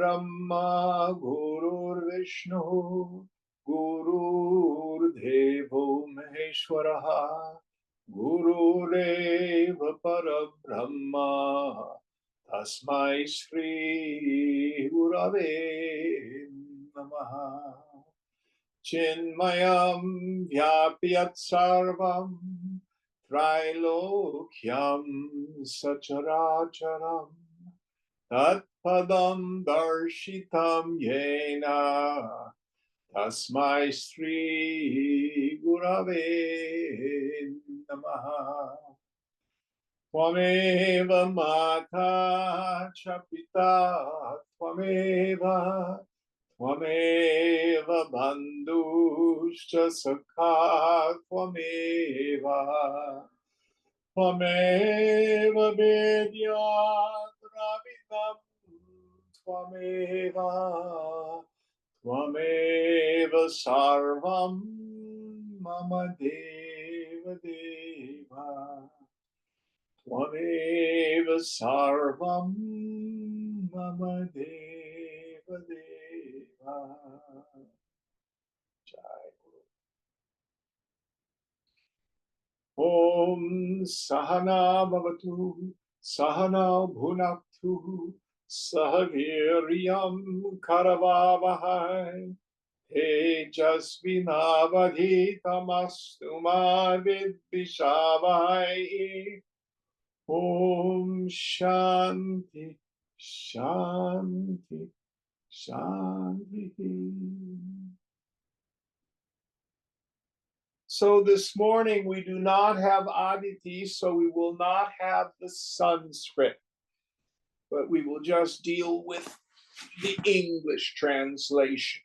Brahma Gurur Vishnu Gurur Devo Maheshwaraha Gurureva Parabrahma Tasmai Shri Gurave Namaha. Chinmayam Vyapyat Sarvam Trilokyam Sacharacharam Tatpadam Darshitam Yena Tasmai Sri Gurave Namaha. Tvameva Mata Chapita Tvameva Tvameva Bandhuscha Sakha Tvameva Tvameva Vedyat Ravidam Tvameva Tvameva Sarvam Mama Deva Deva Tvameva Sarvam Mama Deva Deva. Jai Guru. Om Sahana Bhavatu Sahana Bhunaktu Sahaviryam Karavavahai Tejasvinavadhitamastu ma vidvishavahai. Om Shanti, Shanti, Shanti. So this morning we do not have Aditi, so we will not have the Sanskrit, but we will just deal with the English translation.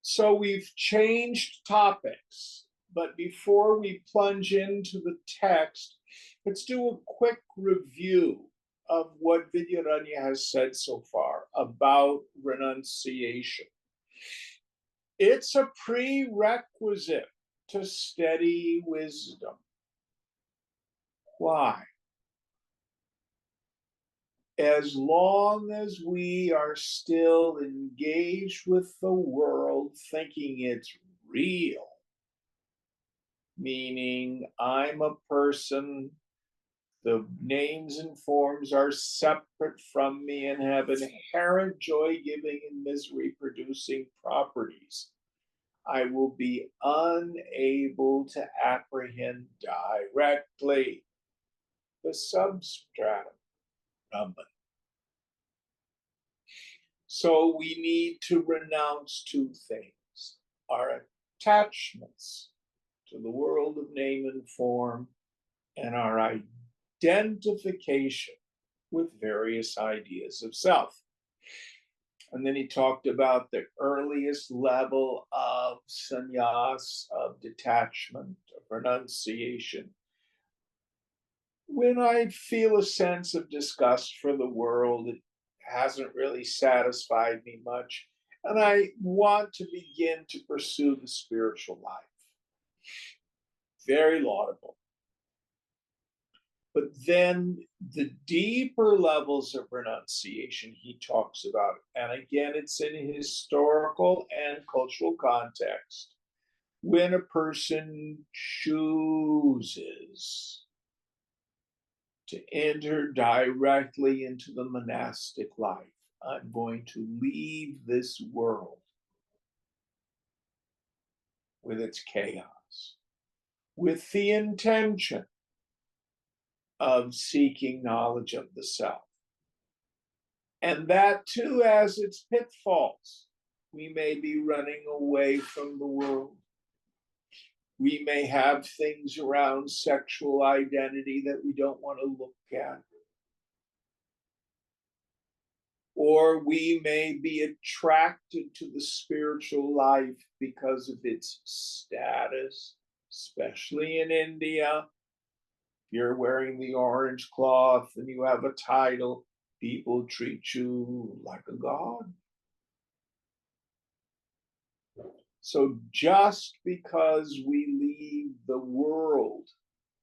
So we've changed topics, but before we plunge into the text, let's do a quick review of what Vidyaranya has said so far about renunciation. It's a prerequisite to steady wisdom. Why? As long as we are still engaged with the world thinking it's real, meaning I'm a person, the names and forms are separate from me and have inherent joy-giving and misery-producing properties, I will be unable to apprehend directly the substratum. Brahman. So we need to renounce two things: our attachments to the world of name and form, and our identification with various ideas of self. And then he talked about the earliest level of sannyas, of detachment, of renunciation. When I feel a sense of disgust for the world, it hasn't really satisfied me much, and I want to begin to pursue the spiritual life. Very laudable. But then the deeper levels of renunciation he talks about, and again, it's in historical and cultural context, when a person chooses to enter directly into the monastic life. I'm going to leave this world with its chaos, with the intention of seeking knowledge of the self. And that too has its pitfalls. We may be running away from the world. We may have things around sexual identity that we don't want to look at. Or we may be attracted to the spiritual life because of its status, especially in India. If you're wearing the orange cloth and you have a title, people treat you like a god. So just because we leave the world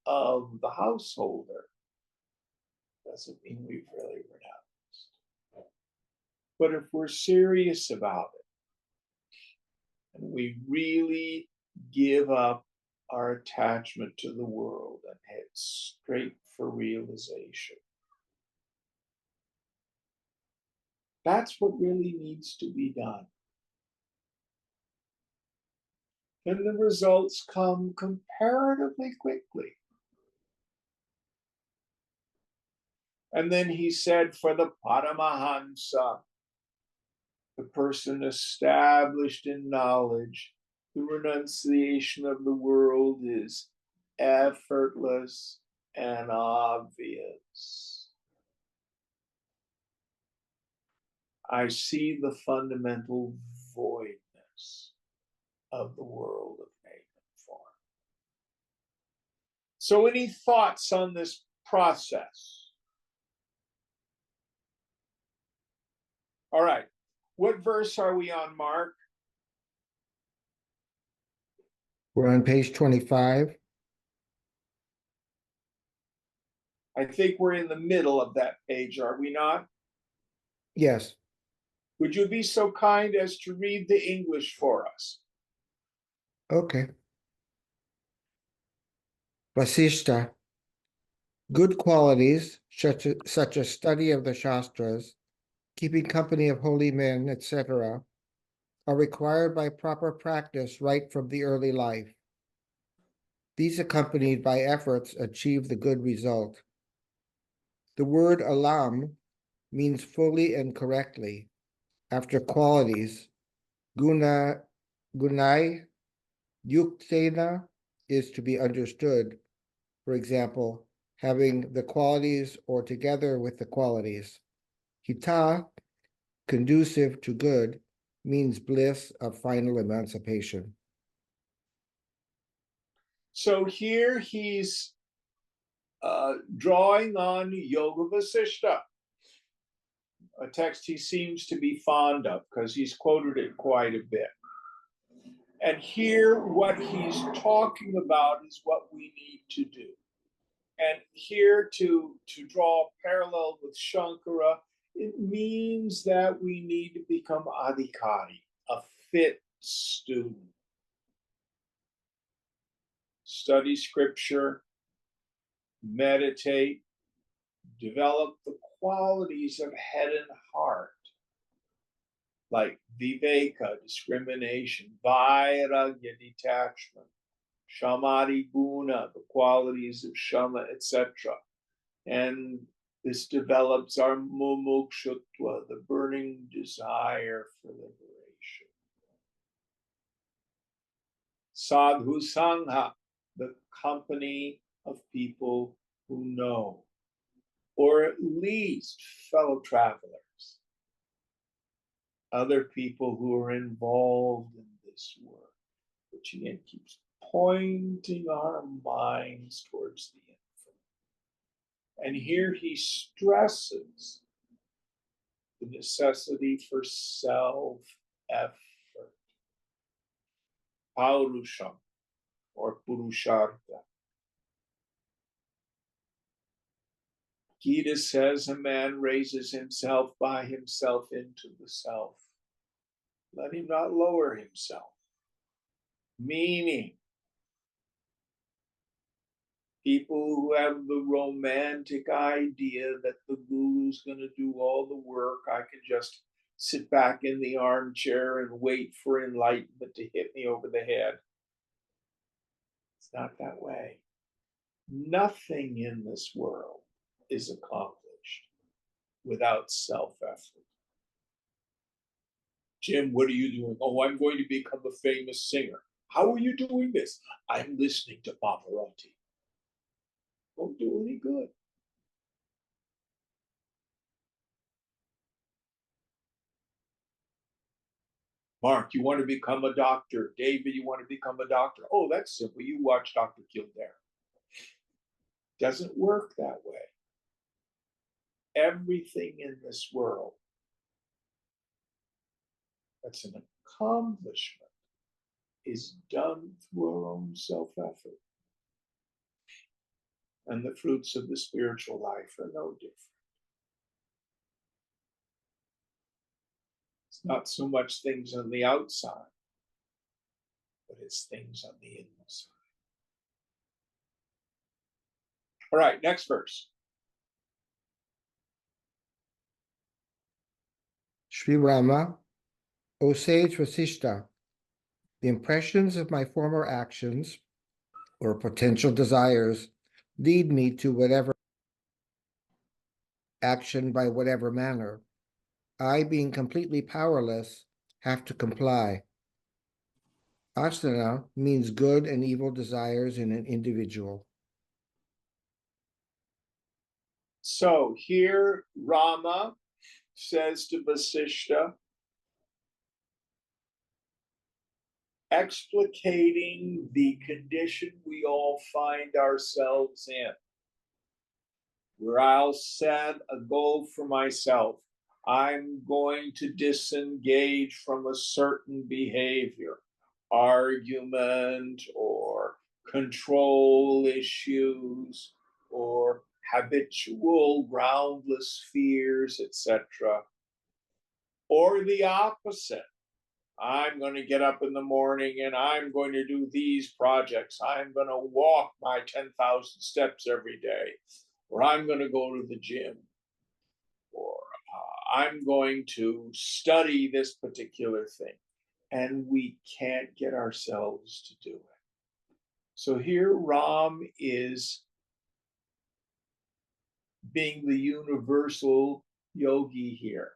of the householder doesn't mean we've really renounced. But if we're serious about it, and we really give up our attachment to the world and head straight for realization, that's what really needs to be done. And the results come comparatively quickly. And then he said, for the Paramahansa, the person established in knowledge, the renunciation of the world is effortless and obvious. I see the fundamental voidness of the world of name and form. So, any thoughts on this process? All right. What verse are we on, Mark? We're on page 25. I think we're in the middle of that page, are we not? Yes. Would you be so kind as to read the English for us? Okay. Vasishta. Good qualities, such as study of the Shastras, keeping company of holy men, etc., are required by proper practice right from the early life. These, accompanied by efforts, achieve the good result. The word alam means fully and correctly. After qualities, gunai, yuktena is to be understood. For example, having the qualities or together with the qualities. Hita, conducive to good, means bliss of final emancipation. So here he's drawing on Yoga Vasishta, a text he seems to be fond of because he's quoted it quite a bit. And here, what he's talking about is what we need to do. And here, to draw a parallel with Shankara, it means that we need to become adhikari, a fit student. Study scripture, meditate, develop the qualities of head and heart, like viveka, discrimination, vairagya, detachment, shamati guna, the qualities of shama, etc. And this develops our mumukshutva, the burning desire for liberation. Sadhu sangha, the company of people who know, or at least fellow travelers, other people who are involved in this work, which again keeps pointing our minds towards the infinite. And here he stresses the necessity for self-effort, paurusham, or purushartha. Gita says a man raises himself by himself into the self. Let him not lower himself. Meaning, people who have the romantic idea that the guru's going to do all the work, I can just sit back in the armchair and wait for enlightenment to hit me over the head. It's not that way. Nothing in this world is accomplished without self-effort. Jim, what are you doing? Oh, I'm going to become a famous singer. How are you doing this? I'm listening to Pavarotti. Won't do any good. Mark, you want to become a doctor. David, you want to become a doctor. Oh, that's simple. You watch Dr. Kildare. Doesn't work that way. Everything in this world that's an accomplishment is done through our own self-effort. And the fruits of the spiritual life are no different. not so much things on the outside, but it's things on the inside. All right, next verse. Sri Rama, O sage Vasishta, the impressions of my former actions or potential desires lead me to whatever action by whatever manner. I, being completely powerless, have to comply. Asana means good and evil desires in an individual. So here Rama says to Vasishta, explicating the condition we all find ourselves in, where I'll set a goal for myself. I'm going to disengage from a certain behavior, argument or control issues or habitual groundless fears, etc. Or the opposite. I'm going to get up in the morning and I'm going to do these projects. I'm going to walk my 10,000 steps every day, or I'm going to go to the gym, or I'm going to study this particular thing. And we can't get ourselves to do it. So here Ram is being the universal yogi here,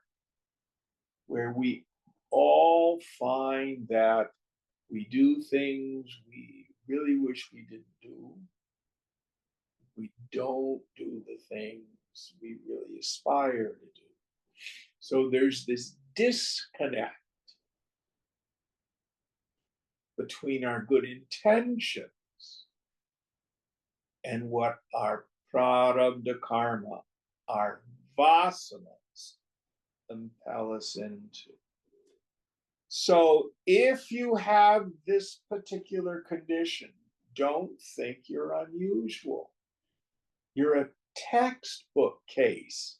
where we all find that we do things we really wish we didn't do. We don't do the things we really aspire to do. So there's this disconnect between our good intentions and what our prarabdha karma, our vasanas, impel us into. So if you have this particular condition, don't think you're unusual. You're a textbook case.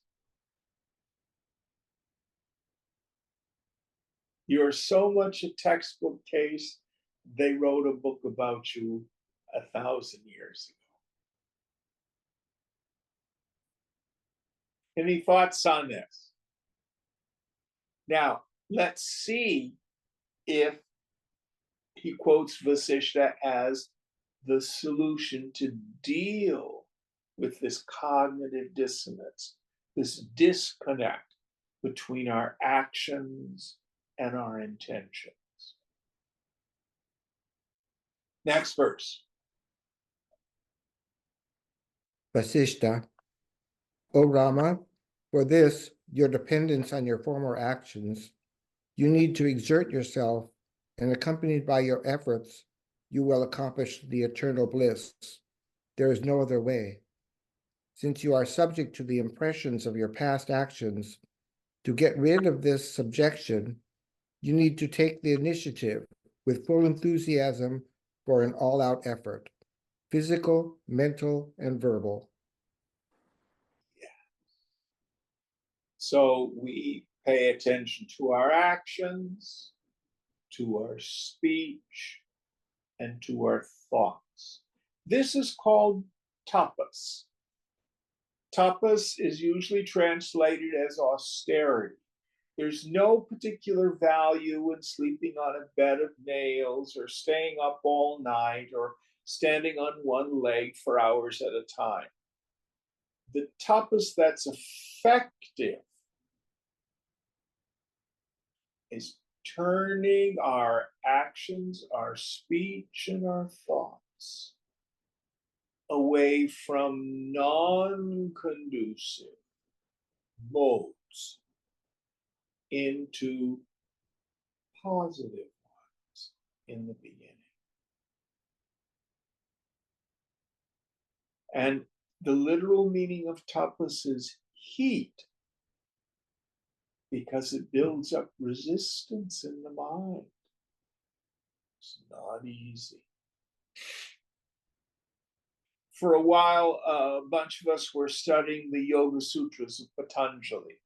You're so much a textbook case, they wrote a book about you 1,000 years ago. Any thoughts on this? Now, let's see if he quotes Vasishta as the solution to deal with this cognitive dissonance, this disconnect between our actions and our intentions. Next verse. Vasishta, O Rama, for this, your dependence on your former actions, you need to exert yourself, and accompanied by your efforts, you will accomplish the eternal bliss. There is no other way. Since you are subject to the impressions of your past actions, to get rid of this subjection, you need to take the initiative with full enthusiasm for an all-out effort, physical, mental, and verbal. Yeah. So we pay attention to our actions, to our speech, and to our thoughts. This is called tapas. Tapas is usually translated as austerity. There's no particular value in sleeping on a bed of nails or staying up all night or standing on one leg for hours at a time. The tapas that's effective is turning our actions, our speech, and our thoughts away from non-conducive modes into positive ones in the beginning. And the literal meaning of tapas is heat, because it builds up resistance in the mind. It's not easy. For a while, a bunch of us were studying the Yoga Sutras of Patanjali.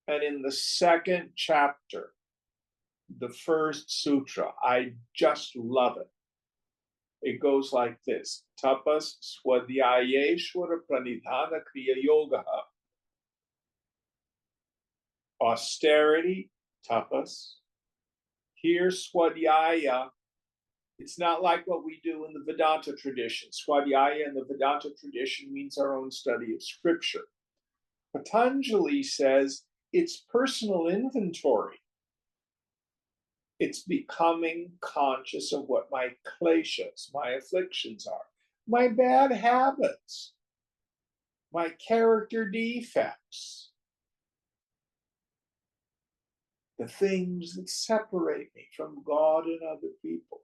And in the second chapter, the first sutra. I just love it. It goes like this: Tapas swadhyayeshwara pranidhana kriya yoga. Austerity, tapas. Here, swadhyaya. It's not like what we do in the Vedanta tradition. Swadhyaya in the Vedanta tradition means our own study of scripture. Patanjali says it's personal inventory. It's becoming conscious of what my kleshas, my afflictions are, my bad habits, my character defects, the things that separate me from God and other people.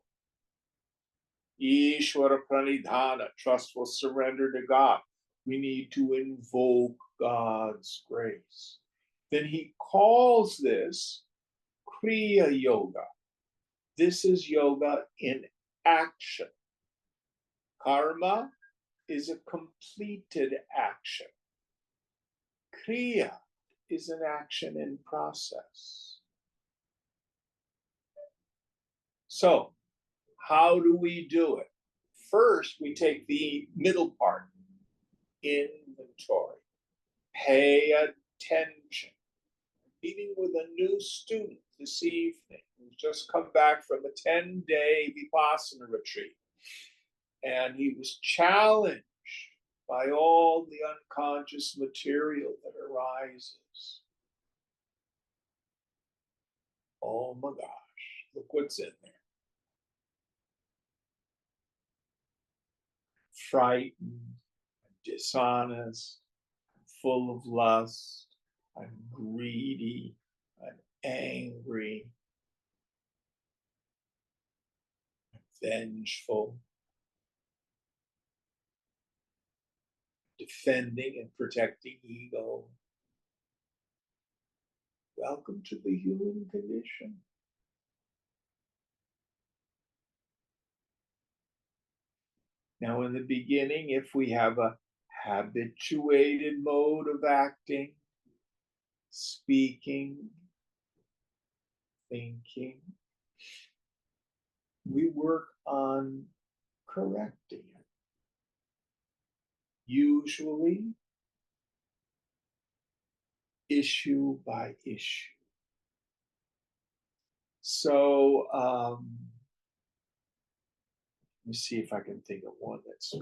Ishvara pranidhana, trustful surrender to God. We need to invoke God's grace. Then he calls this Kriya Yoga. This is yoga in action. Karma is a completed action. Kriya is an action in process. So, how do we do it? First, we take the middle part, inventory. Pay attention. Meeting with a new student this evening who's just come back from a 10-day Vipassana retreat. And he was challenged by all the unconscious material that arises. Oh my gosh, look what's in there. Frightened, dishonest, full of lust, I'm greedy, I'm angry, I'm vengeful, defending and protecting ego. Welcome to the human condition. Now, in the beginning, if we have a habituated mode of acting, speaking, thinking, we work on correcting it. Usually, issue by issue. So, let me see if I can think of one that's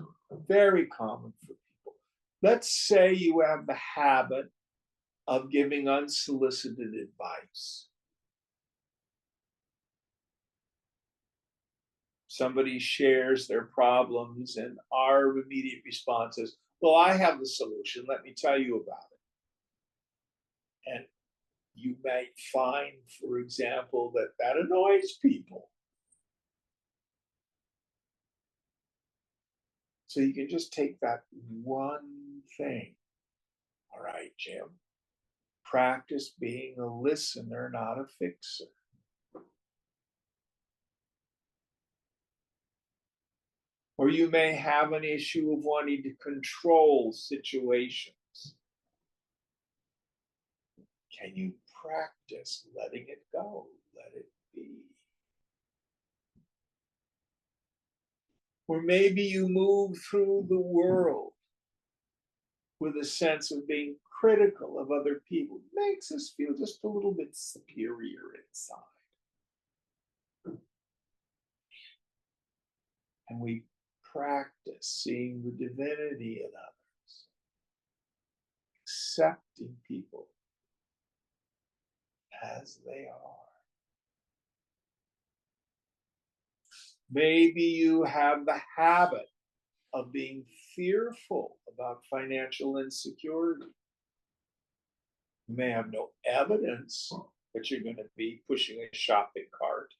very common for people. Let's say you have the habit of giving unsolicited advice. Somebody shares their problems, and our immediate response is, well, I have the solution. Let me tell you about it. And you might find, for example, that that annoys people. So you can just take that one thing. All right, Jim, practice being a listener, not a fixer. Or you may have an issue of wanting to control situations. Can you practice letting it go? Let it be. Or maybe you move through the world with a sense of being critical of other people. It makes us feel just a little bit superior inside. And we practice seeing the divinity in others, accepting people as they are. Maybe you have the habit of being fearful about financial insecurity. You may have no evidence that you're going to be pushing a shopping cart,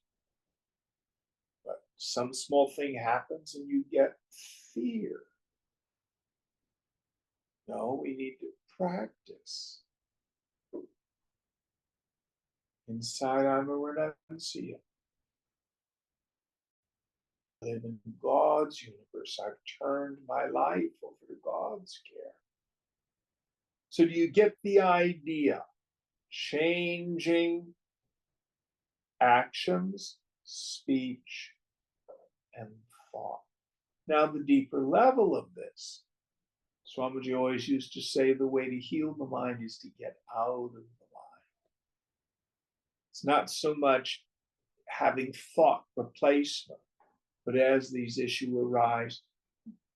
but some small thing happens and you get fear. No, we need to practice. Inside, I'm a renunciate. I live in God's universe. I've turned my life over to God's care. So do you get the idea? Changing actions, speech, and thought. Now, the deeper level of this, Swamiji always used to say the way to heal the mind is to get out of the mind. It's not so much having thought replacement, but as these issues arise,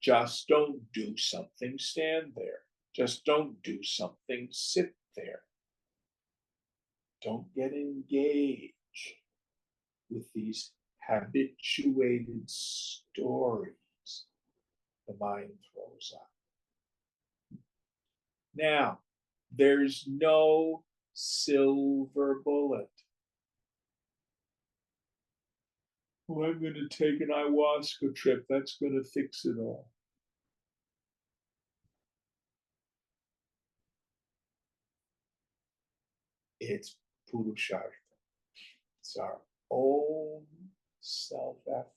just don't do something, stand there. Just don't do something, sit there. Don't get engaged with these habituated stories the mind throws up. Now, there's no silver bullet. Oh, I'm going to take an ayahuasca trip. That's going to fix it all. It's purushartha. It's our own self-effort.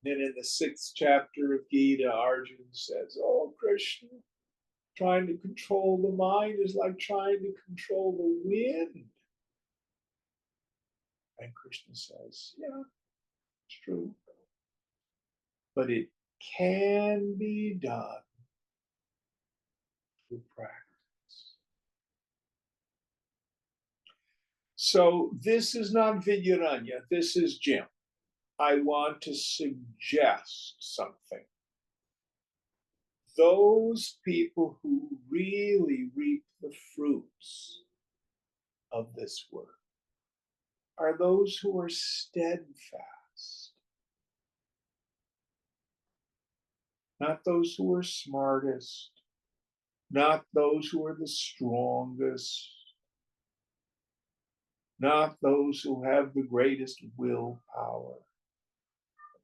Then in the 6th chapter of Gita, Arjuna says, oh, Krishna, trying to control the mind is like trying to control the wind. And Krishna says, yeah, it's true. But it can be done through practice. So this is not Vidyaranya, this is Jim. I want to suggest something. Those people who really reap the fruits of this work are those who are steadfast, not those who are smartest, not those who are the strongest, not those who have the greatest willpower,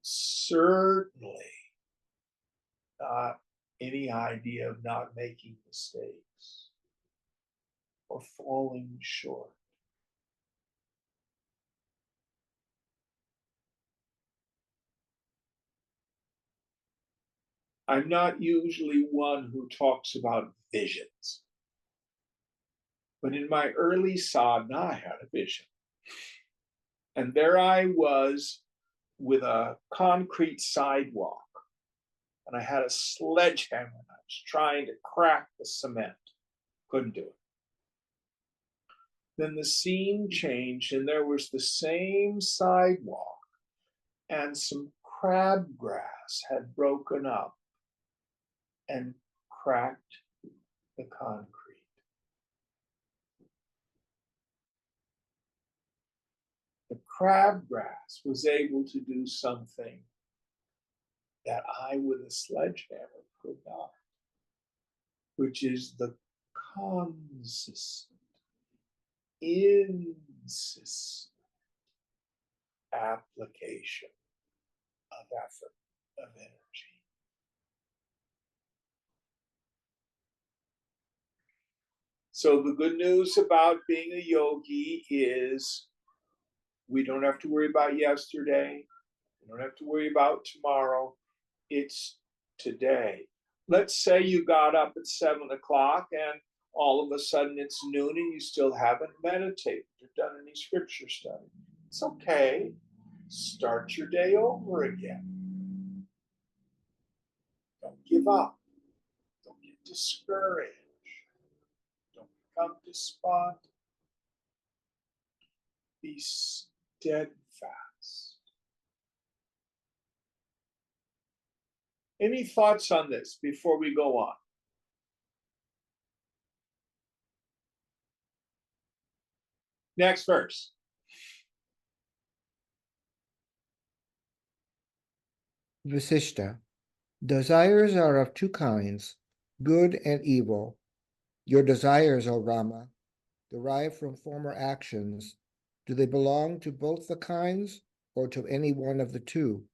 certainly not any idea of not making mistakes or falling short. I'm not usually one who talks about visions, but in my early sadhana, I had a vision. And there I was with a concrete sidewalk, and I had a sledgehammer, and I was trying to crack the cement. Couldn't do it. Then the scene changed, and there was the same sidewalk, and some crabgrass had broken up and cracked the concrete. The crabgrass was able to do something that I with a sledgehammer could not, which is the consistent, insistent application of effort, of energy. So the good news about being a yogi is we don't have to worry about yesterday. We don't have to worry about tomorrow. It's today. Let's say you got up at 7 o'clock and all of a sudden it's noon and you still haven't meditated or done any scripture study. It's okay. Start your day over again. Don't give up. Don't get discouraged. Don't become despondent. Be steadfast. Any thoughts on this before we go on? Next verse. Vasishta. Desires are of two kinds, good and evil. Your desires, O Rama, derive from former actions. Do they belong to both the kinds or to any one of the two?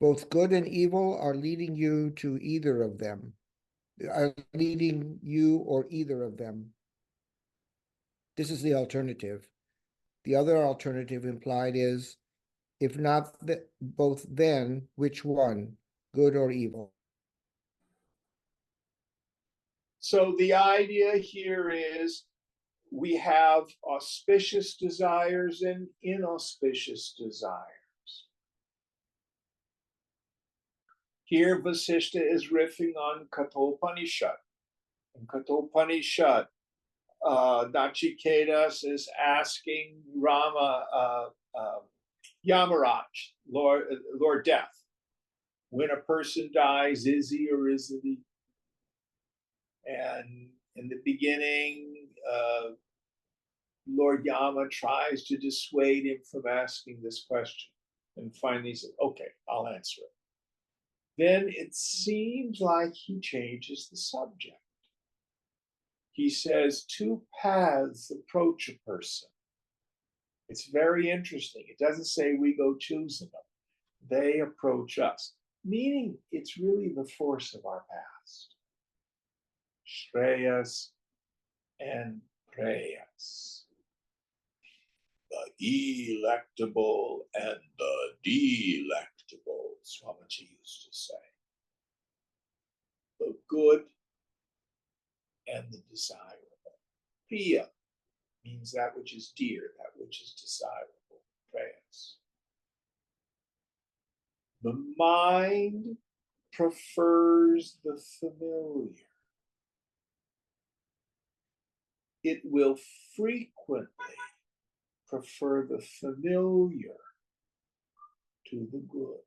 Both good and evil are leading you to either of them, are leading you or either of them. This is the alternative. The other alternative implied is, if not both, then which one, good or evil? So the idea here is we have auspicious desires and inauspicious desires. Here, Vasishta is riffing on Kathopanishad. In Kathopanishad, Nachiketas is asking Yamaraj, Lord Death, when a person dies, is he or isn't he? And in the beginning, Lord Yama tries to dissuade him from asking this question. And finally he says, okay, I'll answer it. Then it seems like he changes the subject. He says, two paths approach a person. It's very interesting. It doesn't say we go choosing them. They approach us, meaning it's really the force of our past. Shreyas and Preyas. The electable and the delectable, Swamiji used to say. The good and the desirable. Priya means that which is dear, that which is desirable. Preyas. The mind prefers the familiar. It will frequently prefer the familiar to the good.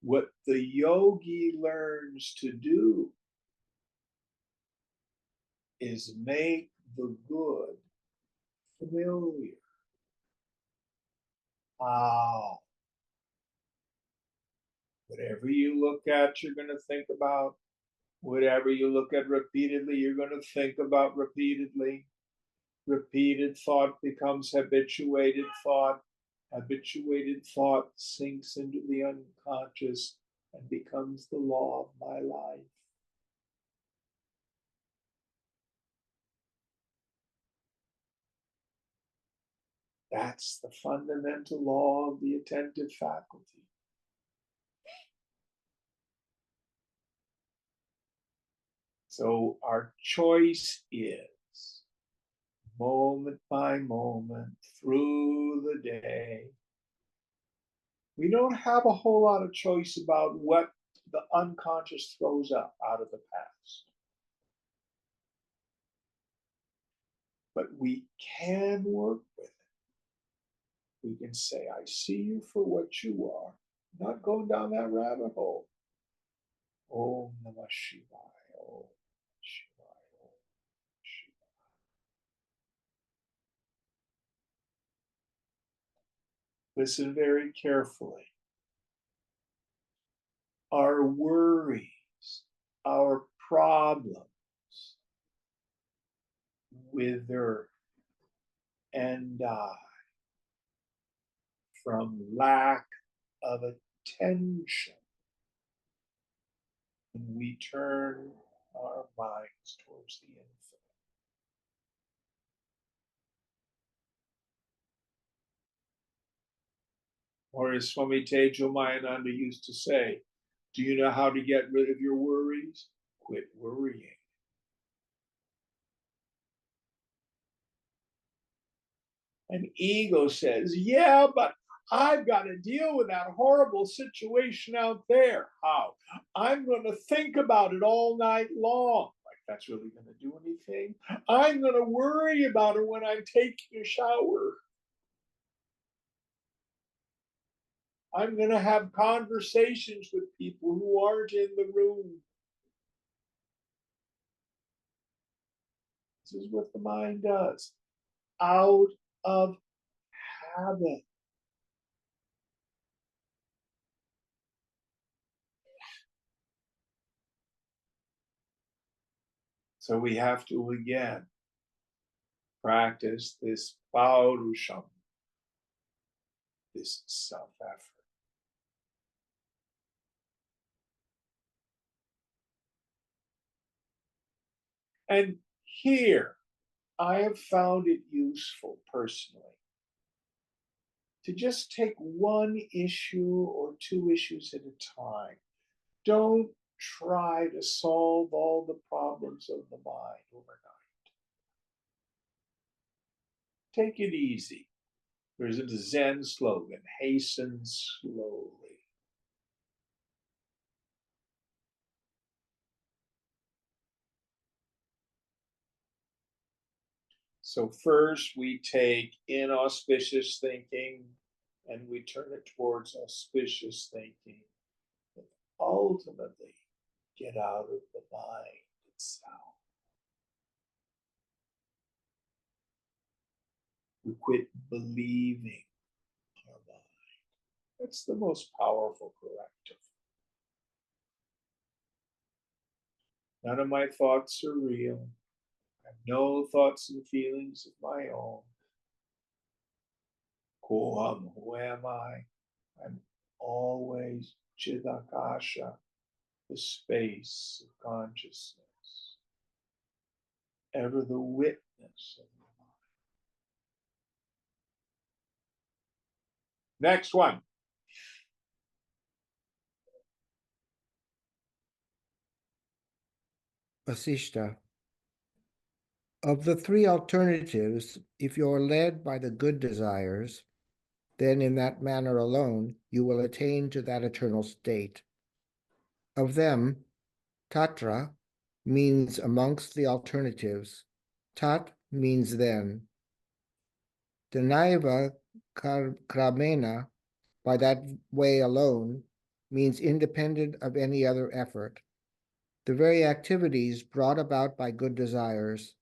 What the yogi learns to do is make the good familiar. Wow. Whatever you look at, you're going to think about. Whatever you look at repeatedly, you're going to think about repeatedly. Repeated thought becomes habituated thought. Habituated thought sinks into the unconscious and becomes the law of my life. That's the fundamental law of the attentive faculty. So our choice is moment by moment through the day. We don't have a whole lot of choice about what the unconscious throws up out of the past. But we can work with it. We can say, I see you for what you are, not going down that rabbit hole. Om Namah Shivaya, Om Shivaya, Om Shivaya. Listen very carefully. Our worries, our problems wither and die from lack of attention when we turn our minds towards the infinite. Or as Swami Tejo Mayananda used to say, do you know how to get rid of your worries? Quit worrying. And ego says, yeah, but I've got to deal with that horrible situation out there. How? I'm going to think about it all night long. Like that's really going to do anything? I'm going to worry about it when I'm taking a shower. I'm going to have conversations with people who aren't in the room. This is what the mind does. Out of habit. So we have to again practice this paurusham, this self-effort. And here, I have found it useful personally to just take one issue or two issues at a time. Don't try to solve all the problems of the mind overnight. Take it easy. There's a Zen slogan, hasten slowly. So first we take inauspicious thinking and we turn it towards auspicious thinking. And ultimately get out of the mind itself. We quit believing our mind. That's the most powerful corrective. None of my thoughts are real. I have no thoughts and feelings of my own. Koham, who am I? I'm always Chidakasha, the space of consciousness, ever the witness of the mind. Next one. Vasishta. Of the three alternatives, if you are led by the good desires, then in that manner alone you will attain to that eternal state. Of them, tatra means amongst the alternatives. Tat means then. Dhanaiva kramena, by that way alone, means independent of any other effort. The very activities brought about by good desires,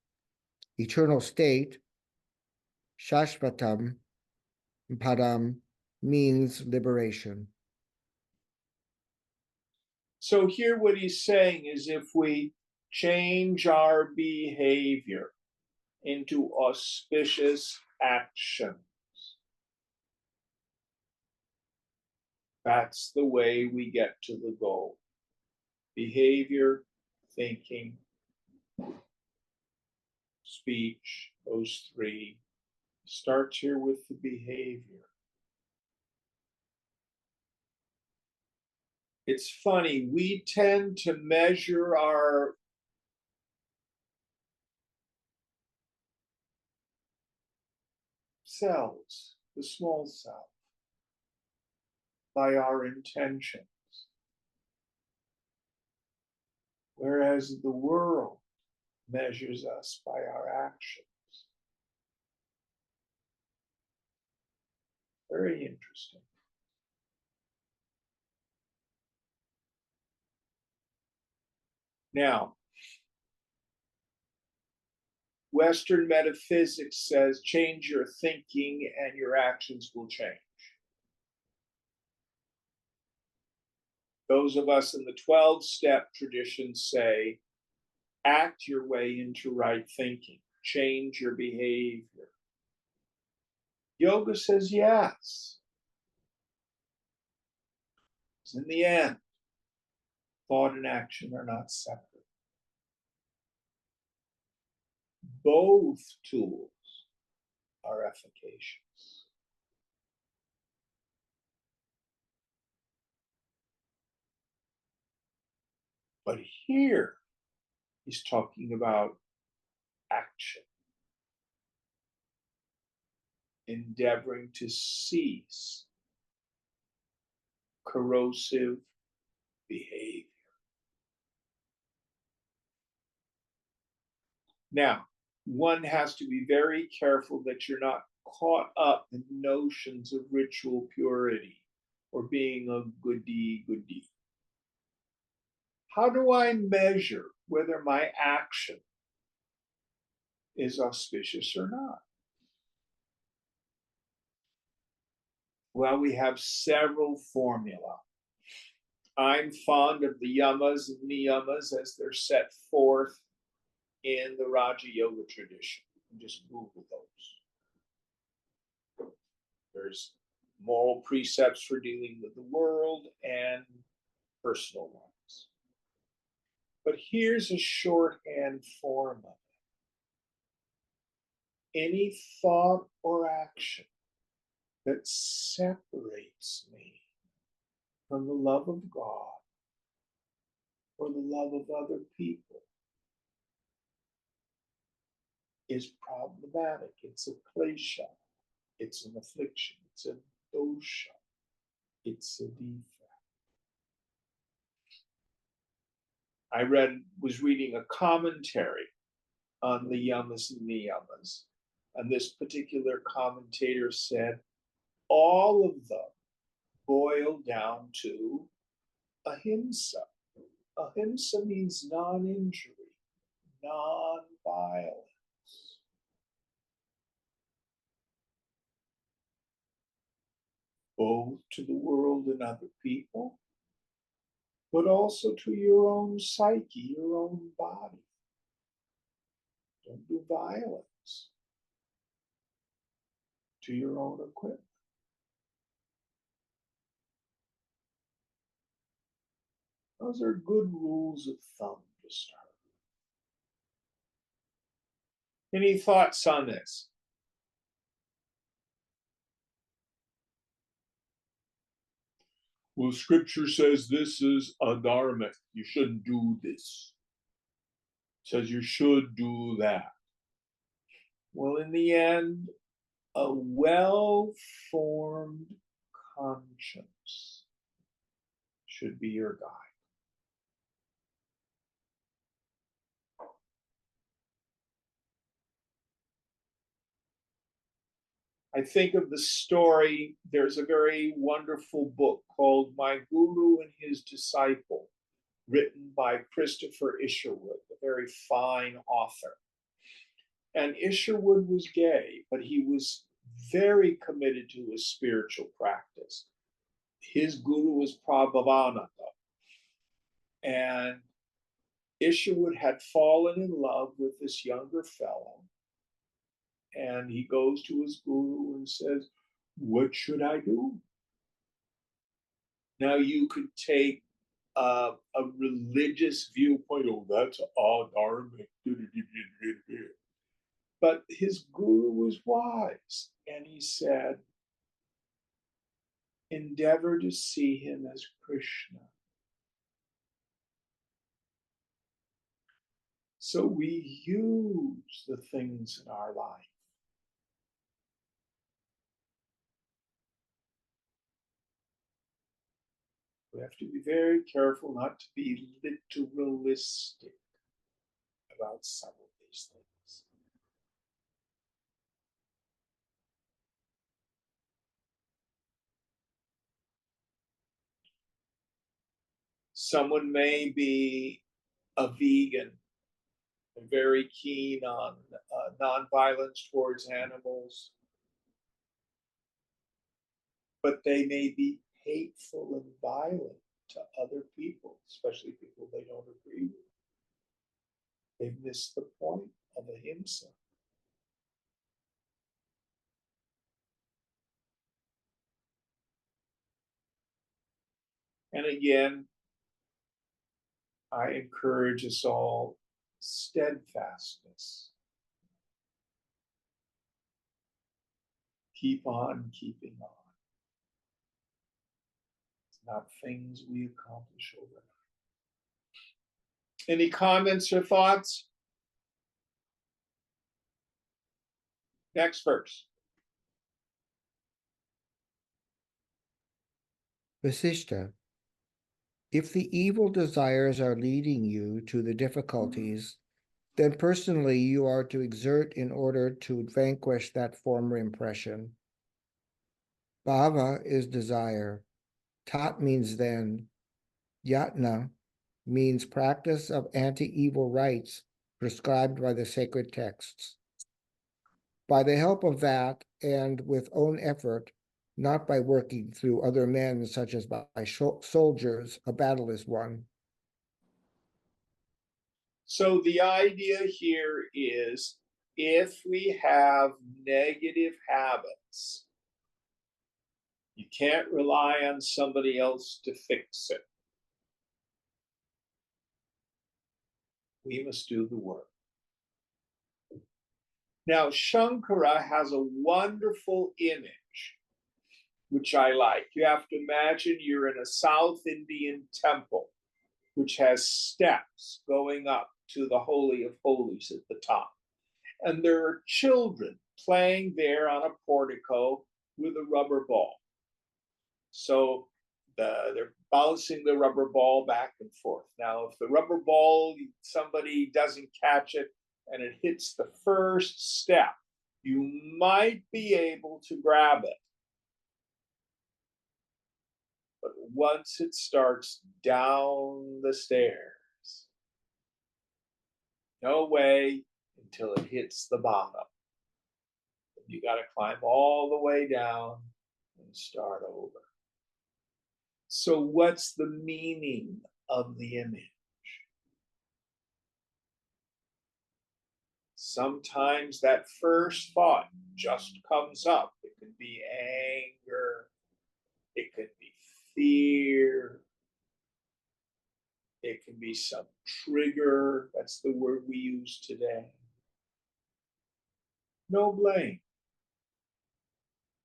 eternal state, shashvatam, padam, means liberation. So here what he's saying is if we change our behavior into auspicious actions, that's the way we get to the goal. Behavior, thinking, speech, those three. Starts here with the behavior. It's funny, we tend to measure our selves, the small self, by our intentions. Whereas the world measures us by our actions. Very interesting. Now, Western metaphysics says change your thinking and your actions will change. Those of us in the 12-step tradition say act your way into right thinking, change your behavior. Yoga says yes. In the end, thought and action are not separate. Both tools are efficacious. But here, he's talking about action, endeavoring to cease corrosive behavior. Now, one has to be very careful that you're not caught up in notions of ritual purity or being a goody. How do I measure whether my action is auspicious or not? Well, we have several formulae. I'm fond of the yamas and niyamas as they're set forth in the Raja Yoga tradition. You can just Google those. There's moral precepts for dealing with the world and personal ones. But here's a shorthand form of it. Any thought or action that separates me from the love of God or the love of other people is problematic. It's a klesha. It's an affliction. It's a dosha. It's a defect. I was reading a commentary on the yamas and niyamas, and this particular commentator said all of them boil down to ahimsa. Ahimsa means non-injury, non-violence. Both to the world and other people, but also to your own psyche, your own body. Don't do violence to your own equipment. Those are good rules of thumb to start with. Any thoughts on this? Well, scripture says this is adharmic. You shouldn't do this. It says you should do that. Well, in the end, a well-formed conscience should be your guide. I think of the story, there's a very wonderful book called My Guru and His Disciple, written by Christopher Isherwood, a very fine author. And Isherwood was gay, but he was very committed to his spiritual practice. His guru was Prabhavananda. And Isherwood had fallen in love with this younger fellow. And he goes to his guru and says, what should I do? Now you could take a religious viewpoint, oh, that's adharmic. But his guru was wise, and he said, endeavor to see him as Krishna. So we use the things in our life. We have to be very careful not to be literalistic about some of these things. Someone may be a vegan and very keen on nonviolence towards animals, but they may be hateful and violent to other people, especially people they don't agree with. They've missed the point of ahimsa. And again, I encourage us all steadfastness. Keep on keeping on. It's not things we accomplish overnight. Any comments or thoughts? Next verse. Vasishta, if the evil desires are leading you to the difficulties, then personally you are to exert in order to vanquish that former impression. Bhava is desire. Tat means then. Yatna means practice of anti-evil rites prescribed by the sacred texts. By the help of that and with own effort, not by working through other men such as by soldiers, a battle is won. So the idea here is if we have negative habits, you can't rely on somebody else to fix it. We must do the work. Now, Shankara has a wonderful image, which I like. You have to imagine you're in a South Indian temple which has steps going up to the Holy of Holies at the top. And there are children playing there on a portico with a rubber ball. So they're bouncing the rubber ball back and forth. Now, if the rubber ball, somebody doesn't catch it and it hits the first step, you might be able to grab it. But once it starts down the stairs, no way until it hits the bottom. You got to climb all the way down and start over. So, what's the meaning of the image? Sometimes that first thought just comes up. It could be anger, it could be fear, it can be some trigger. That's the word we use today. No blame.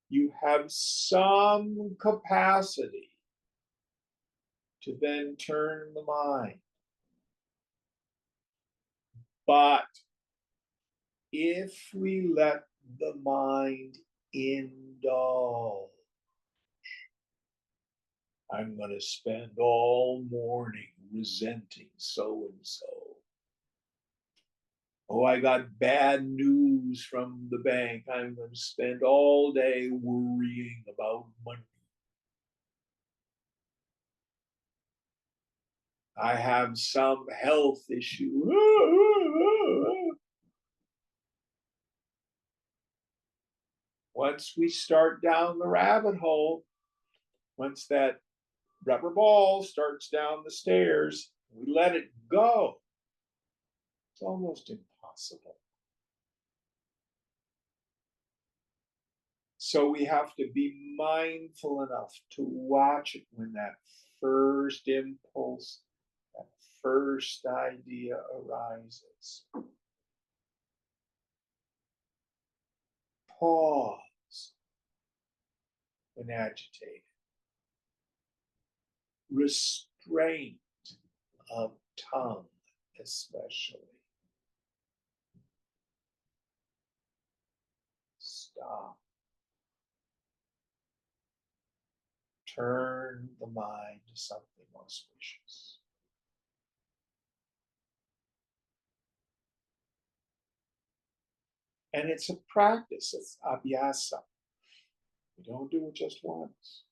You have some capacity to then turn the mind. But if we let the mind indulge, I'm going to spend all morning resenting so and so. Oh, I got bad news from the bank. I'm going to spend all day worrying about money. I have some health issue. Once we start down the rabbit hole, once that rubber ball starts down the stairs, we let it go. It's almost impossible. So we have to be mindful enough to watch it when that first impulse, that first idea arises. Pause when agitated. Restraint of tongue, especially. Stop. Turn the mind to something auspicious. And it's a practice, it's abhyasa. We don't do it just once.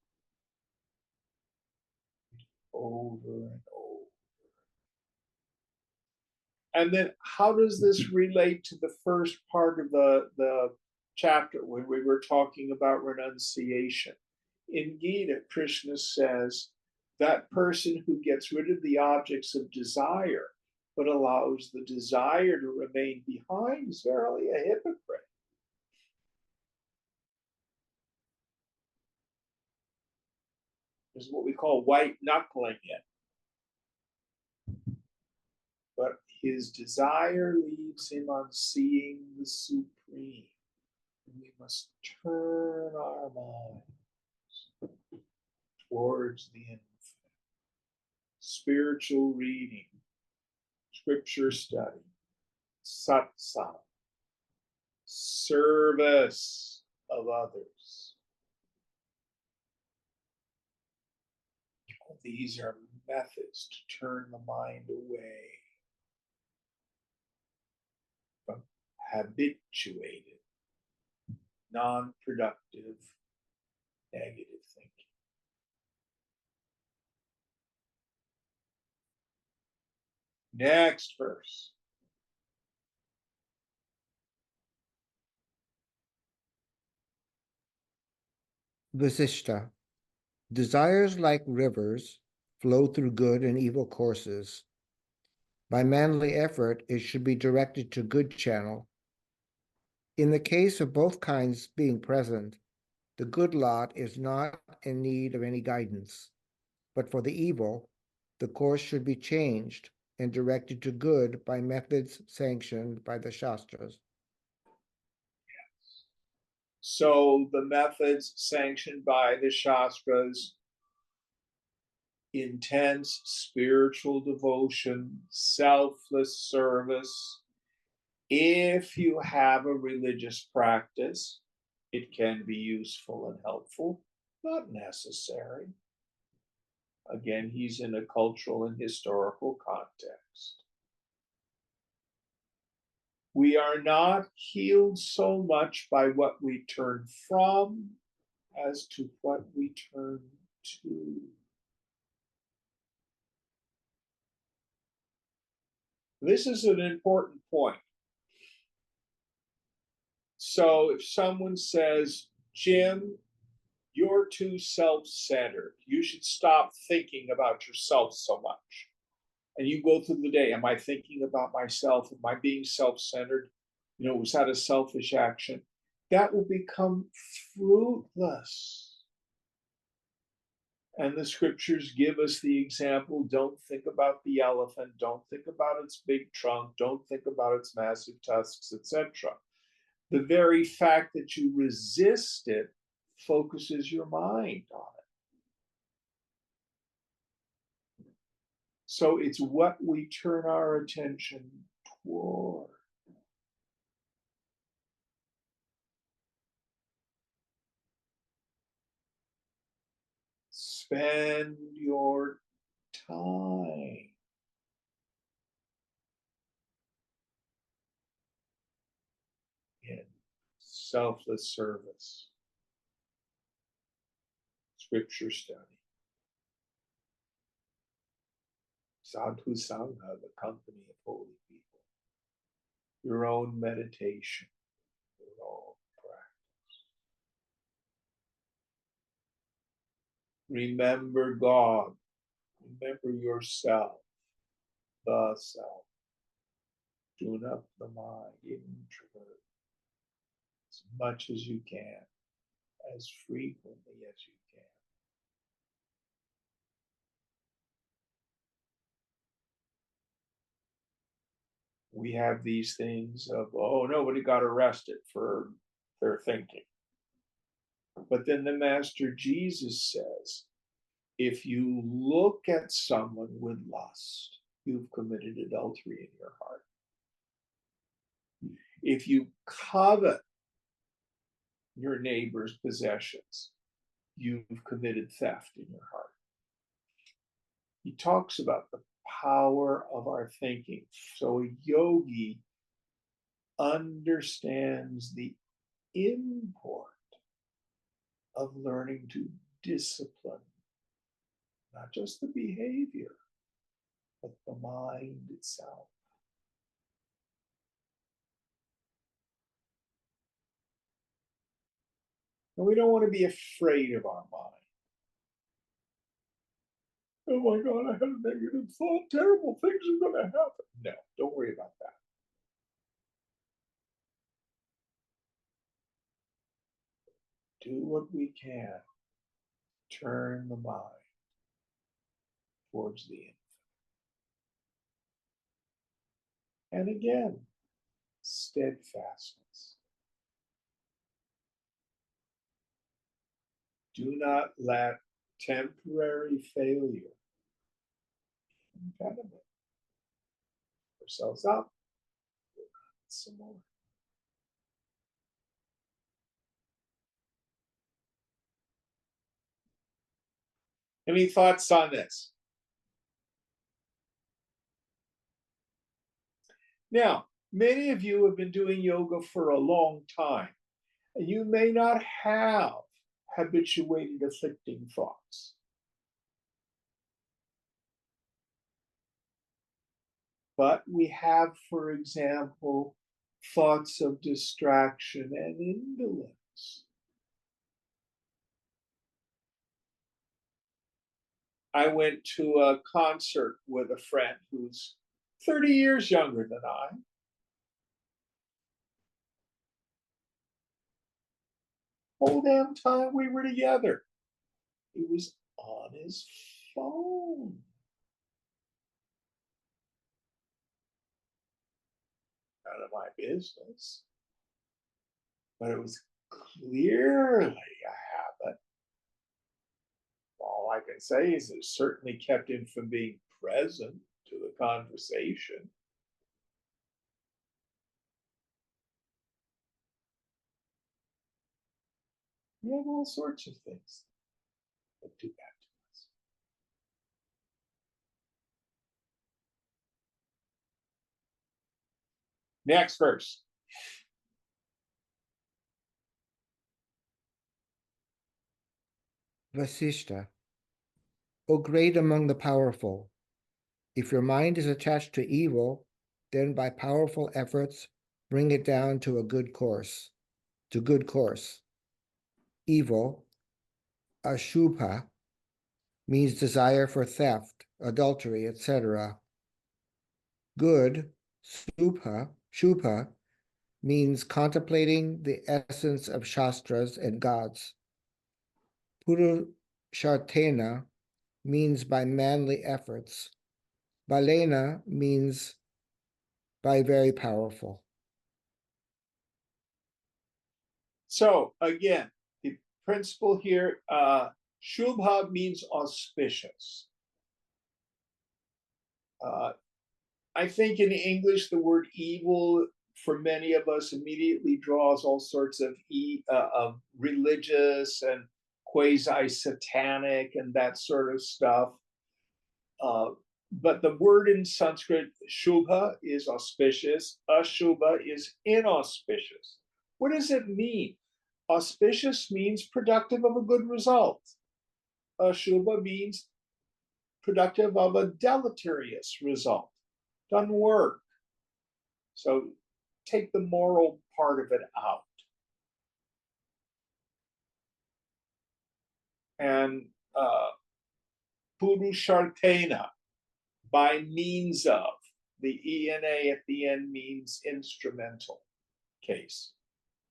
Over and over. And then how does this relate to the first part of the chapter when we were talking about renunciation? In Gita, Krishna says that person who gets rid of the objects of desire but allows the desire to remain behind is verily a hypocrite. This is what we call white knuckling it. But his desire leaves him on seeing the supreme. We must turn our minds towards the infinite. Spiritual reading, scripture study, satsang, service of others. These are methods to turn the mind away from habituated, non-productive, negative thinking. Next verse. Vasishta. Desires like rivers flow through good and evil courses. By manly effort, it should be directed to good channel. In the case of both kinds being present, the good lot is not in need of any guidance. But for the evil, the course should be changed and directed to good by methods sanctioned by the Shastras. So the methods sanctioned by the Shastras intense spiritual devotion, selfless service. If you have a religious practice, it can be useful and helpful, not necessary. Again, he's in a cultural and historical context. We are not healed so much by what we turn from as to what we turn to. This is an important point. So if someone says, Jim, you're too self-centered, you should stop thinking about yourself so much. And you go through the day, am I thinking about myself? Am I being self-centered? Was that a selfish action? That will become fruitless. And the scriptures give us the example, don't think about the elephant, don't think about its big trunk, don't think about its massive tusks, etc. The very fact that you resist it focuses your mind on it. So it's what we turn our attention toward. Spend your time in selfless service, scripture study, sadhu sangha, the company of holy people, your own meditation, your own practice. Remember God, remember yourself, the self. Tune up the mind, introvert, as much as you can, as frequently as you can. We have these things of, oh, nobody got arrested for their thinking. But then the Master Jesus says, if you look at someone with lust, you've committed adultery in your heart. If you covet your neighbor's possessions, you've committed theft in your heart. He talks about the power of our thinking. So a yogi understands the import of learning to discipline, not just the behavior, but the mind itself. And we don't want to be afraid of our mind. Oh my God, I had a negative thought. Terrible things are going to happen. No, don't worry about that. Do what we can. Turn the mind towards the infinite. And again, steadfastness. Do not let temporary failure impediment. Ourselves up, some more. Any thoughts on this? Now, many of you have been doing yoga for a long time, and you may not have habituated afflicting thoughts. But we have, for example, thoughts of distraction and indolence. I went to a concert with a friend who's 30 years younger than I. Whole damn time we were together, he was on his phone. None of my business. But it was clearly a habit All I can say is it certainly kept him from being present to the conversation. We have all sorts of things that do that to us. Next verse. Vasishta, O great among the powerful, if your mind is attached to evil, then by powerful efforts bring it down to a good course, Evil, ashubha, means desire for theft, adultery, etc. Good, shubha, means contemplating the essence of shastras and gods. Purusharthena means by manly efforts. Balena means by very powerful. So again, the principle here, Shubha means auspicious. I think in English, the word evil for many of us immediately draws all sorts of religious and quasi-satanic and that sort of stuff. But the word in Sanskrit, shubha, is auspicious. Ashubha is inauspicious. What does it mean? Auspicious means productive of a good result. Ashubha means productive of a deleterious result. Doesn't work. So take the moral part of it out. And Purusharthena, by means of, the ENA at the end means instrumental case,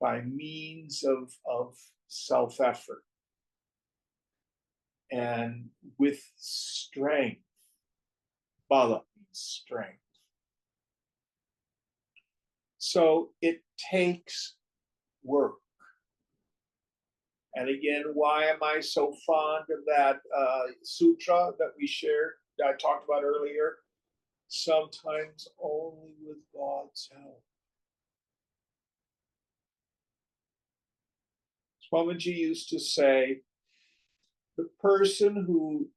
by means of self-effort and with strength. Bala means strength. So it takes work. And again, why am I so fond of that sutra that we shared, that I talked about earlier? Sometimes only with God's help. Swamiji used to say, the person who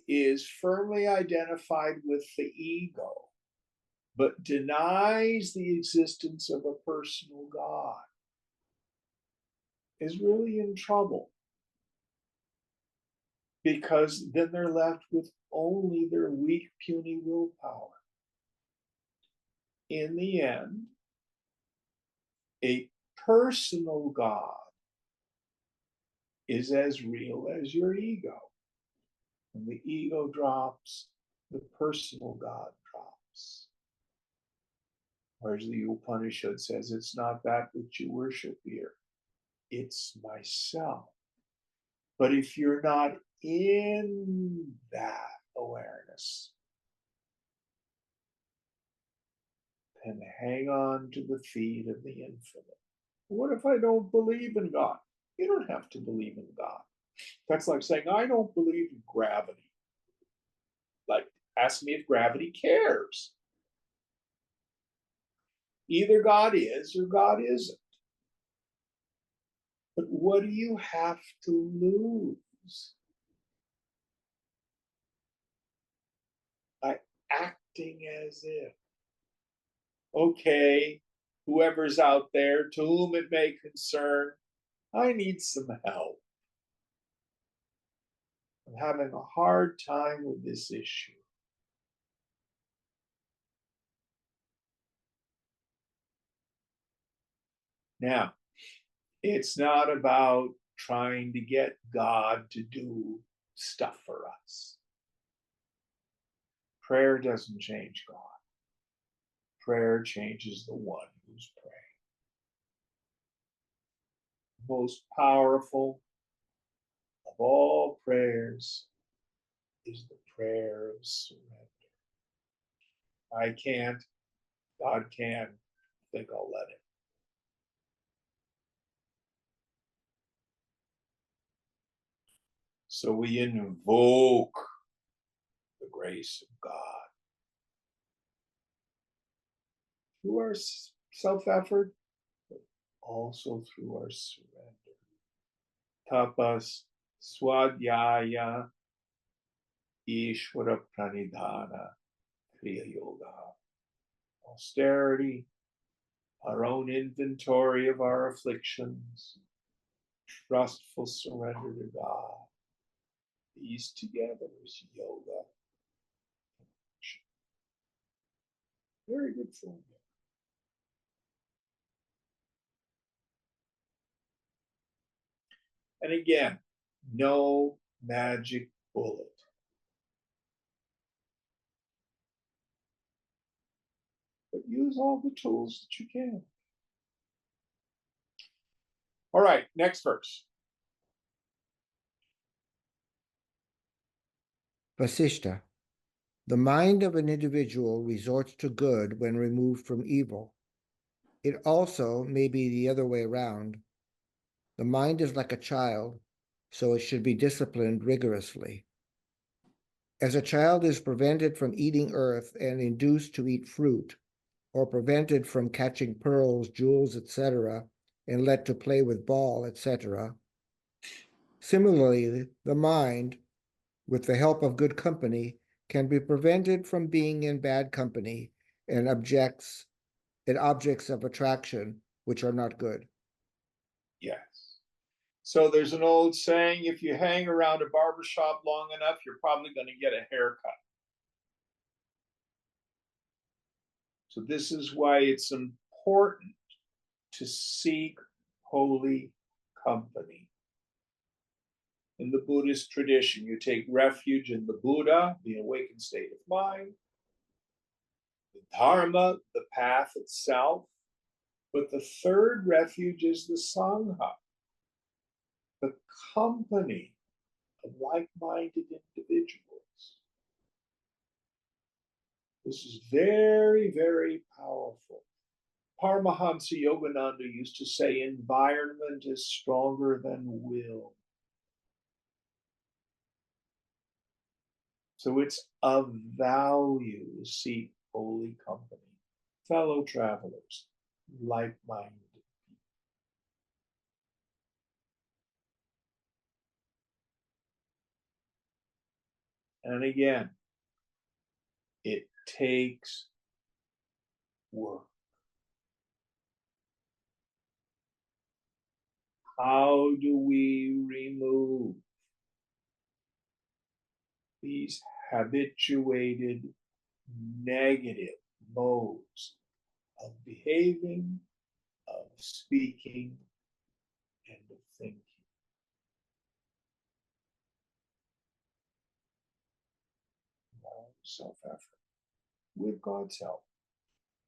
is firmly identified with the ego, but denies the existence of a personal God, is really in trouble. Because then they're left with only their weak, puny willpower. In the end, a personal God is as real as your ego. When the ego drops, the personal God drops. Or as the Upanishad says, it's not that which you worship here, it's myself. But if you're not in that awareness, then hang on to the feet of the infinite. What if I don't believe in God? You don't have to believe in God. That's like saying, I don't believe in gravity. Like, ask me if gravity cares. Either God is or God isn't. But what do you have to lose by acting as if? Okay, whoever's out there, to whom it may concern, I need some help. I'm having a hard time with this issue. Now, it's not about trying to get God to do stuff for us. Prayer doesn't change God. Prayer changes the one who's praying. Most powerful of all prayers is the prayer of surrender. I can't, God can, I think I'll let it. So we invoke the grace of God through our self-effort, but also through our surrender. Tapas, swadhyaya, ishvara pranidhana, kriya yoga. Austerity, our own inventory of our afflictions, trustful surrender to God. These together is yoga. Very good formula. And again, no magic bullet. But use all the tools that you can. All right, next verse. Vasishta. The mind of an individual resorts to good when removed from evil. It also may be the other way around. The mind is like a child, so it should be disciplined rigorously. As a child is prevented from eating earth and induced to eat fruit, or prevented from catching pearls, jewels, etc., and let to play with ball, etc., similarly, the mind, with the help of good company, can be prevented from being in bad company and objects of attraction which are not good. Yes. So there's an old saying, if you hang around a barber shop long enough, you're probably going to get a haircut. So this is why it's important to seek holy company. In the Buddhist tradition, you take refuge in the Buddha, the awakened state of mind, the Dharma, the path itself, but the third refuge is the Sangha, the company of like-minded individuals. This is very, very powerful. Paramahansa Yogananda used to say, environment is stronger than will. So it's of value to seek holy company, fellow travelers, like-minded. And again, it takes work. How do we remove these habituated negative modes of behaving, of speaking, and of thinking? Self-effort, with God's help,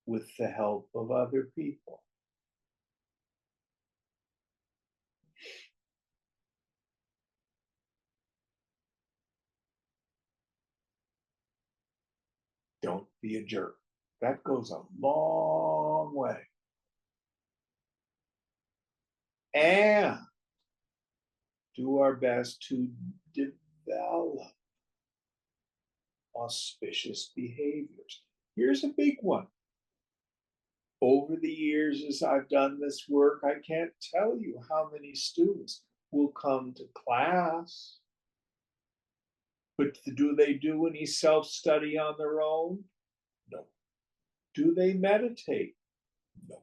with the help of other people. Don't be a jerk. That goes a long way. And do our best to develop auspicious behaviors. Here's a big one. Over the years, as I've done this work, I can't tell you how many students will come to class, but do they do any self-study on their own? No. Do they meditate? No.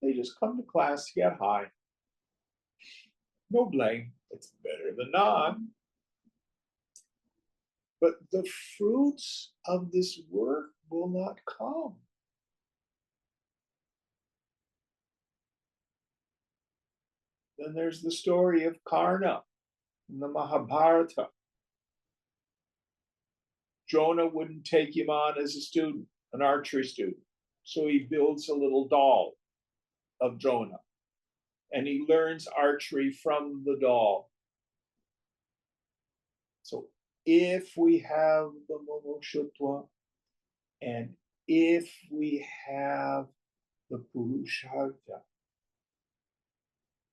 They just come to class to get high. No blame. It's better than not. But the fruits of this work will not come. Then there's the story of Karna in the Mahabharata. Jonah wouldn't take him on as a student, an archery student. So he builds a little doll of Jonah and he learns archery from the doll. So if we have the Mumukshutva and if we have the Purushartha,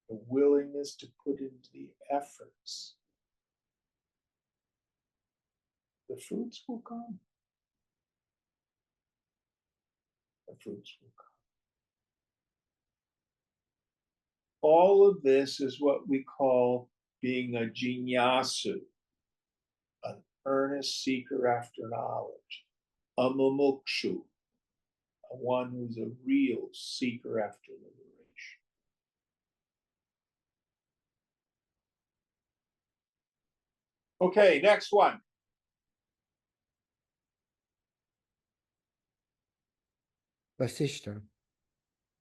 the willingness to put into the efforts, the fruits will come. The fruits will come. All of this is what we call being a jinyasu, an earnest seeker after knowledge, a mumukshu, one who's a real seeker after liberation. Okay, next one. Vasishta.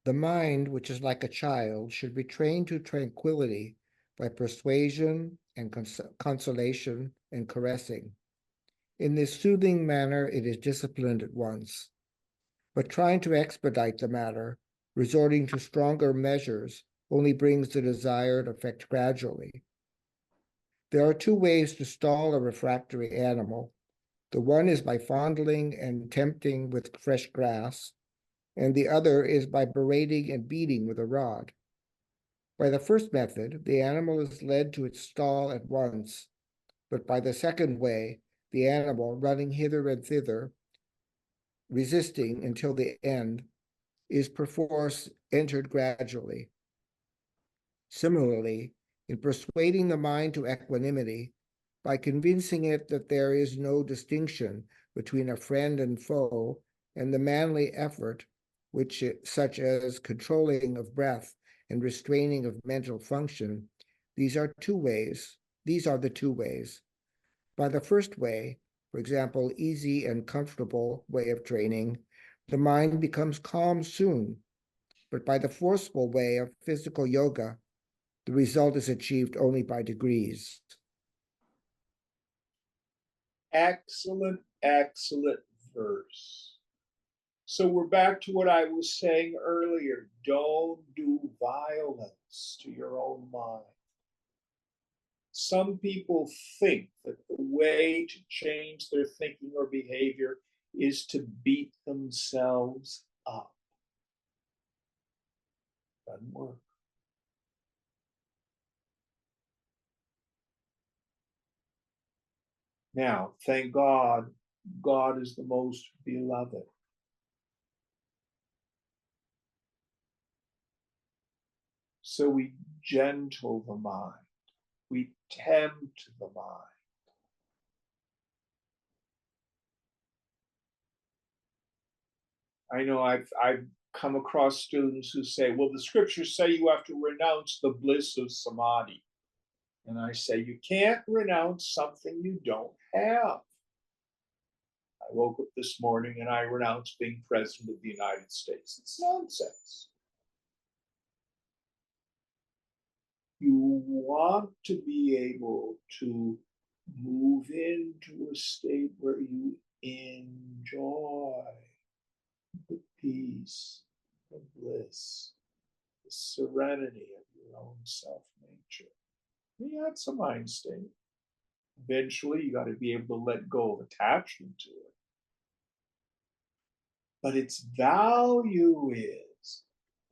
The mind, which is like a child, should be trained to tranquility by persuasion and consolation and caressing. In this soothing manner, it is disciplined at once. But trying to expedite the matter, resorting to stronger measures, only brings the desired effect gradually. There are two ways to stall a refractory animal. The one is by fondling and tempting with fresh grass, and the other is by berating and beating with a rod. By the first method, the animal is led to its stall at once, but by the second way, the animal, running hither and thither, resisting until the end, is perforce entered gradually. Similarly, in persuading the mind to equanimity, by convincing it that there is no distinction between a friend and foe, and the manly effort, such as controlling of breath and restraining of mental function, these are the two ways. By the first way, for example, easy and comfortable way of training, the mind becomes calm soon. But by the forceful way of physical yoga, the result is achieved only by degrees. Excellent, excellent verse. So we're back to what I was saying earlier. Don't do violence to your own mind. Some people think that the way to change their thinking or behavior is to beat themselves up. Doesn't work. Now, thank God, God is the most beloved. So we gentle the mind, we tempt the mind. I know I've come across students who say, well, the scriptures say you have to renounce the bliss of samadhi. And I say, you can't renounce something you don't have. I woke up this morning and I renounced being president of the United States. It's nonsense. You want to be able to move into a state where you enjoy the peace, the bliss, the serenity of your own self nature. Yeah, it's a mind state. Eventually, you got to be able to let go of attachment to it. But its value is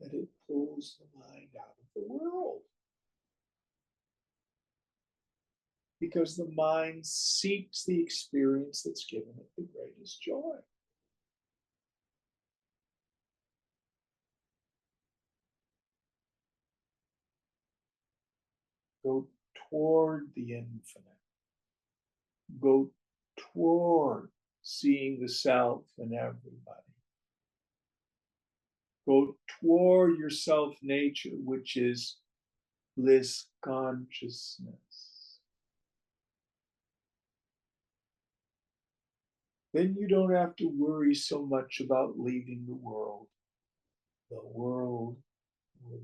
that it pulls the mind out of the world. Because the mind seeks the experience that's given it the greatest joy. Go toward the infinite. Go toward seeing the self in everybody. Go toward your self nature, which is bliss consciousness. Then you don't have to worry so much about leaving the world. The world will.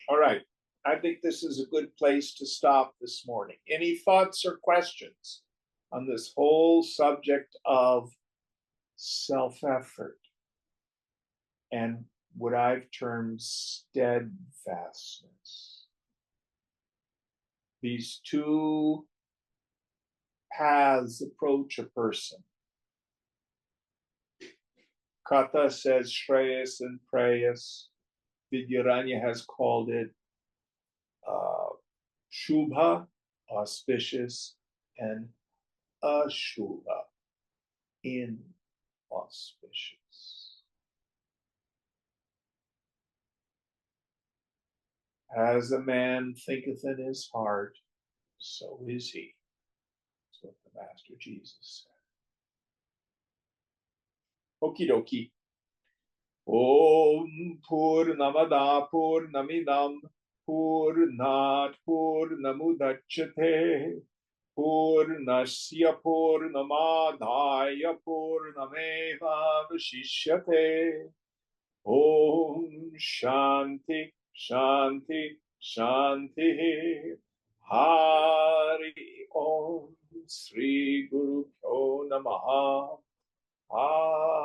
All right. I think this is a good place to stop this morning. Any thoughts or questions on this whole subject of self effort and what I've termed steadfastness? These two paths approach a person. Katha says Shreyas and Preyas. Vidyaranya has called it Shubha, auspicious, and Ashubha, inauspicious. As a man thinketh in his heart, so is he. That's what the Master Jesus said. Okie dokie. Om Purnamada Purnamidam Purnat Purnamudachyate Purnasya Purnamadhaya Purnameva Vashishyate. Om Shanti Shanti Shanti. Hari Om Sri Guru Pyo Namaha. Hari